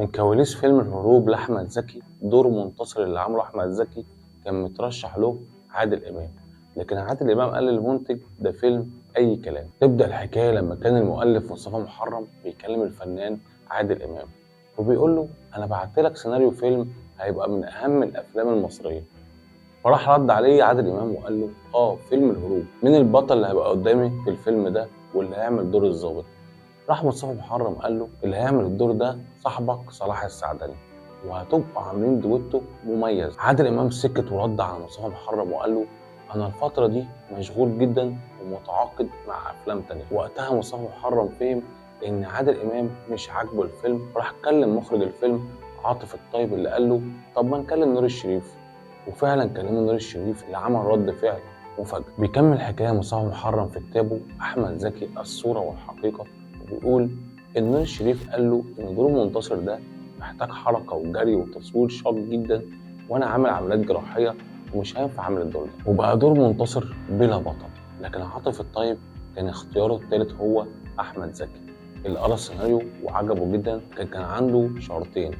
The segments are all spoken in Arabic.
من كواليس فيلم الهروب لأحمد زكي، دور منتصر اللي عمله أحمد زكي كان مترشح له عادل إمام، لكن عادل إمام قال للمنتج ده فيلم أي كلام. تبدأ الحكاية لما كان المؤلف مصطفى محرم بيكلم الفنان عادل إمام وبيقول له أنا بعتلك سيناريو فيلم هيبقى من أهم الأفلام المصرية. فراح رد عليه عادل إمام وقال له فيلم الهروب، مين البطل اللي هيبقى قدامي في الفيلم ده واللي هيعمل دور الظابط؟ راح مصطفى محرم قال له اللي هيعمل الدور ده صاحبك صلاح السعدني وهتبقى عاملين دويتو مميز. عادل امام سكت ورد على مصطفى محرم وقال له انا الفتره دي مشغول جدا ومتعاقد مع افلام تانية. وقتها مصطفى محرم فهم ان عادل امام مش عاجبه الفيلم، راح كلم مخرج الفيلم عاطف الطيب اللي قال له طب ما نكلم نور الشريف، وفعلا كلمه نور الشريف اللي عمل رد فعل مفاجئ. بيكمل حكايه مصطفى محرم في كتابه احمد زكي الصوره والحقيقه وبيقول إن نور الشريف قال له إن دور منتصر ده محتاج حركة وجري وتصوير شاق جدا، وأنا عامل عمليات جراحية ومش هينفع أعمل الدور ده. وبقى دور منتصر بلا بطل، لكن عاطف الطيب كان اختياره التالت هو أحمد زكي اللي قرا السيناريو وعجبه جدا. كان عنده شرطين،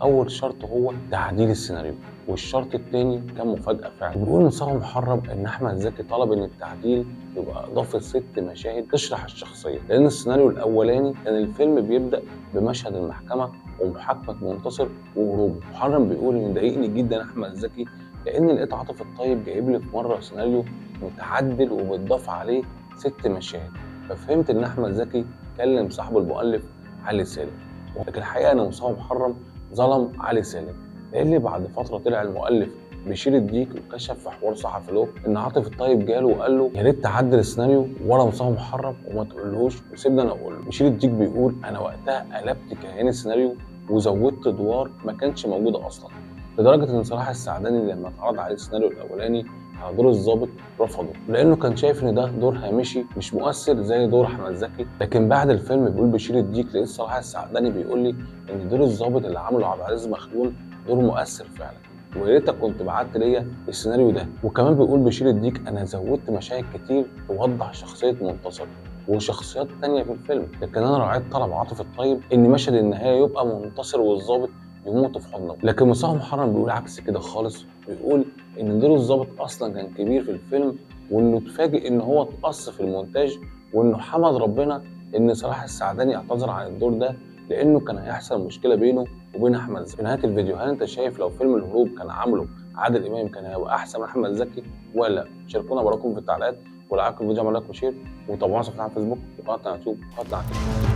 أول شرط هو تعديل السيناريو، والشرط التاني كان مفاجأة فعلا. بيقول مصطفى محرم إن أحمد زكي طلب إن التعديل يبقى إضافة 6 مشاهد تشرح الشخصية، لأن السيناريو الأولاني كان الفيلم بيبدأ بمشهد المحكمة ومحاكمة منتصر وهروبه. محرم بيقول إن ضايقني جدا أحمد زكي لأن لقيت عاطف الطيب جايب لي في مرة سيناريو متعدل وبيتضاف عليه 6 مشاهد، ففهمت إن أحمد زكي كلم صاحب المؤلف علي سالم. لكن الحقيقة إن مصطفى محرم ظلم علي سالم، لأن بعد فترة طلع المؤلف بشير الديك وكشف في حوار صحفي له ان عاطف الطيب جاله وقال له يا ريت تعدل السيناريو ورا مصطفى محرم وما تقولهوش وسيبني انا اقول له. بشير الديك بيقول انا وقتها قلبت كيان السيناريو وزودت ادوار ما كانش موجوده اصلا، لدرجه ان صلاح السعدني لما اتعرض عليه السيناريو الاولاني على دور الضابط رفضه لانه كان شايف ان ده دور هامشي مش مؤثر زي دور احمد زكي. لكن بعد الفيلم بيقول بشير الديك لقيت صلاح السعدني بيقول لي ان دور الضابط اللي عمله عبد العزيز مخلول دور مؤثر فعلا، ويا ريتك كنت بعت ليا السيناريو ده. وكمان بيقول بشير الديك انا زودت مشاهد كتير توضح شخصيه منتصر وشخصيات تانية في الفيلم، لكن انا راعيت طلب عاطف الطيب ان مشهد النهايه يبقى منتصر والظابط يموتوا في حضنه. لكن مصطفى محرم بيقول عكس كده خالص، بيقول ان دور الظابط اصلا كان كبير في الفيلم وانه اتفاجئ ان هو اتقص في المونتاج، وانه حمد ربنا ان صلاح السعدني اعتذر عن الدور ده لانه كان هيحصل مشكله بينه وبين احمد زكي. في نهايه الفيديو هل انت شايف لو فيلم الهروب كان عامله عادل امام كان هيبقى احسن من احمد زكي ولا لا؟ شاركونا برايكم في التعليقات، ولو عجبكم الفيديو اعملوا لايك وشير، وتابعونا على صفحتنا على الفيسبوك وقناتنا على اليوتيوب وقناتنا على التيك توك.